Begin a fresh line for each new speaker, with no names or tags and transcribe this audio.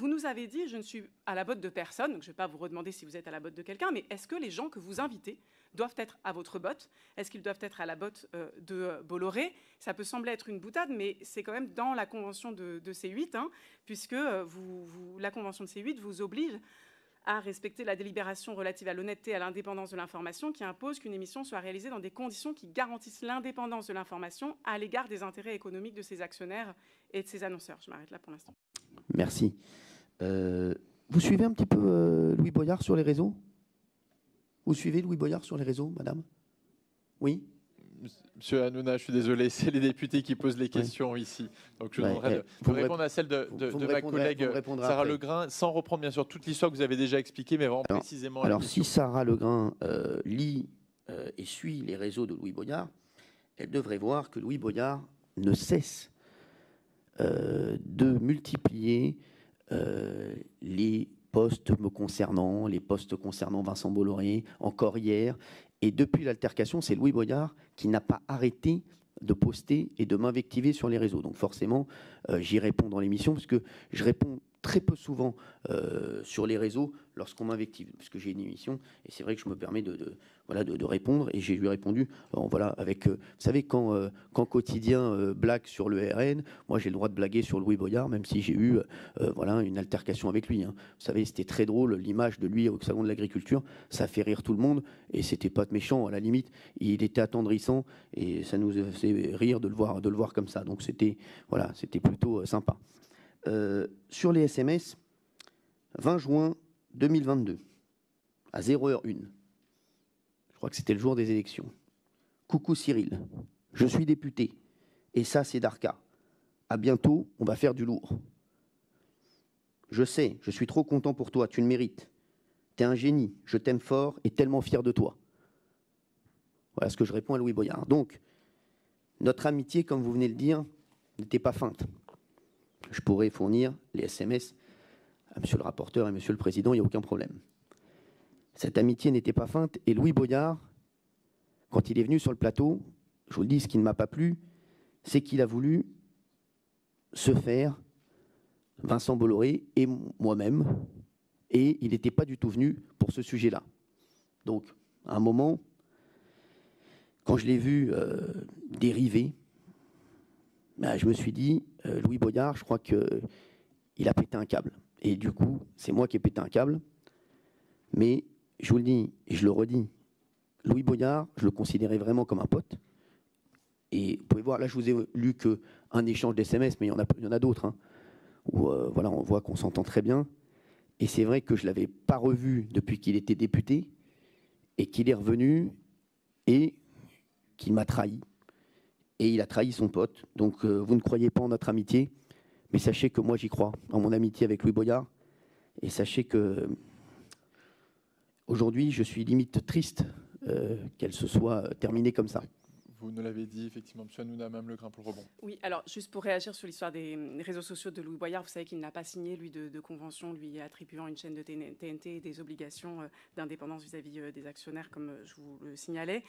vous nous avez dit, je ne suis à la botte de personne, donc je ne vais pas vous redemander si vous êtes à la botte de quelqu'un, mais est-ce que les gens que vous invitez doivent être à votre botte? Est-ce qu'ils doivent être à la botte de Bolloré? Ça peut sembler être une boutade, mais c'est quand même dans la convention de C8, hein, puisque la convention de C8 vous oblige à respecter la délibération relative à l'honnêteté et à l'indépendance de l'information qui impose qu'une émission soit réalisée dans des conditions qui garantissent l'indépendance de l'information à l'égard des intérêts économiques de ses actionnaires et de ses annonceurs. Je m'arrête là pour l'instant.
Merci. Vous suivez un petit peu Louis Boyard sur les réseaux? Vous suivez Louis Boyard sur les réseaux, madame? Oui?
Monsieur Hanouna, je suis désolé, c'est les députés qui posent les questions ici. Donc je demanderai de répondre à celle de ma collègue Sarah Legrain, sans reprendre bien sûr toute l'histoire que vous avez déjà expliquée, mais vraiment précisément.
Alors si Sarah Legrain lit et suit les réseaux de Louis Boyard, elle devrait voir que Louis Boyard ne cesse de multiplier les postes me concernant, les postes concernant Vincent Bolloré, encore hier. Et depuis l'altercation, c'est Louis Boyard qui n'a pas arrêté de poster et de m'invectiver sur les réseaux. Donc forcément, j'y réponds dans l'émission, parce que je réponds très peu souvent sur les réseaux lorsqu'on m'invective, puisque j'ai une émission, et c'est vrai que je me permets de répondre, et j'ai lui répondu, voilà, avec, vous savez, quand Quotidien blague sur le RN, moi j'ai le droit de blaguer sur Louis Boyard, même si j'ai eu voilà, une altercation avec lui. Hein. Vous savez, c'était très drôle, l'image de lui au Salon de l'Agriculture, ça fait rire tout le monde, et c'était pas méchant, à la limite, il était attendrissant, et ça nous faisait rire de le voir comme ça, donc c'était voilà, c'était plutôt sympa. Sur les SMS, 20 juin 2022, à 0h01, je crois que c'était le jour des élections. Coucou Cyril, je suis député, et ça c'est Darka. À bientôt, on va faire du lourd. Je sais, je suis trop content pour toi, tu le mérites. T'es un génie, je t'aime fort et tellement fier de toi. Voilà ce que je réponds à Louis Boyard. Donc, notre amitié, comme vous venez de le dire, n'était pas feinte. Je pourrais fournir les SMS à monsieur le rapporteur et monsieur le président, il n'y a aucun problème. Cette amitié n'était pas feinte, et Louis Boyard, quand il est venu sur le plateau, je vous le dis, ce qui ne m'a pas plu, c'est qu'il a voulu se faire Vincent Bolloré et moi-même, et il n'était pas du tout venu pour ce sujet-là. Donc, à un moment, quand je l'ai vu dériver, ben, je me suis dit, Louis Boyard, je crois qu'il a pété un câble. Et du coup, c'est moi qui ai pété un câble. Mais je vous le dis, et je le redis, Louis Boyard, je le considérais vraiment comme un pote. Et vous pouvez voir, là je vous ai lu qu'un échange d'SMS, mais il y en a d'autres, hein, où voilà, on voit qu'on s'entend très bien. Et c'est vrai que je ne l'avais pas revu depuis qu'il était député, et qu'il est revenu, et qu'il m'a trahi. Et il a trahi son pote. Donc vous ne croyez pas en notre amitié, mais sachez que moi j'y crois, en mon amitié avec Louis Boyard. Et sachez que aujourd'hui, je suis limite triste qu'elle se soit terminée comme ça.
Vous nous l'avez dit, effectivement, M. Hanouna, Mme Legrain pour le rebond.
Oui, alors juste pour réagir sur l'histoire des réseaux sociaux de Louis Boyard, vous savez qu'il n'a pas signé, lui, de convention lui attribuant une chaîne de TNT et des obligations d'indépendance vis-à-vis des actionnaires, comme je vous le signalais.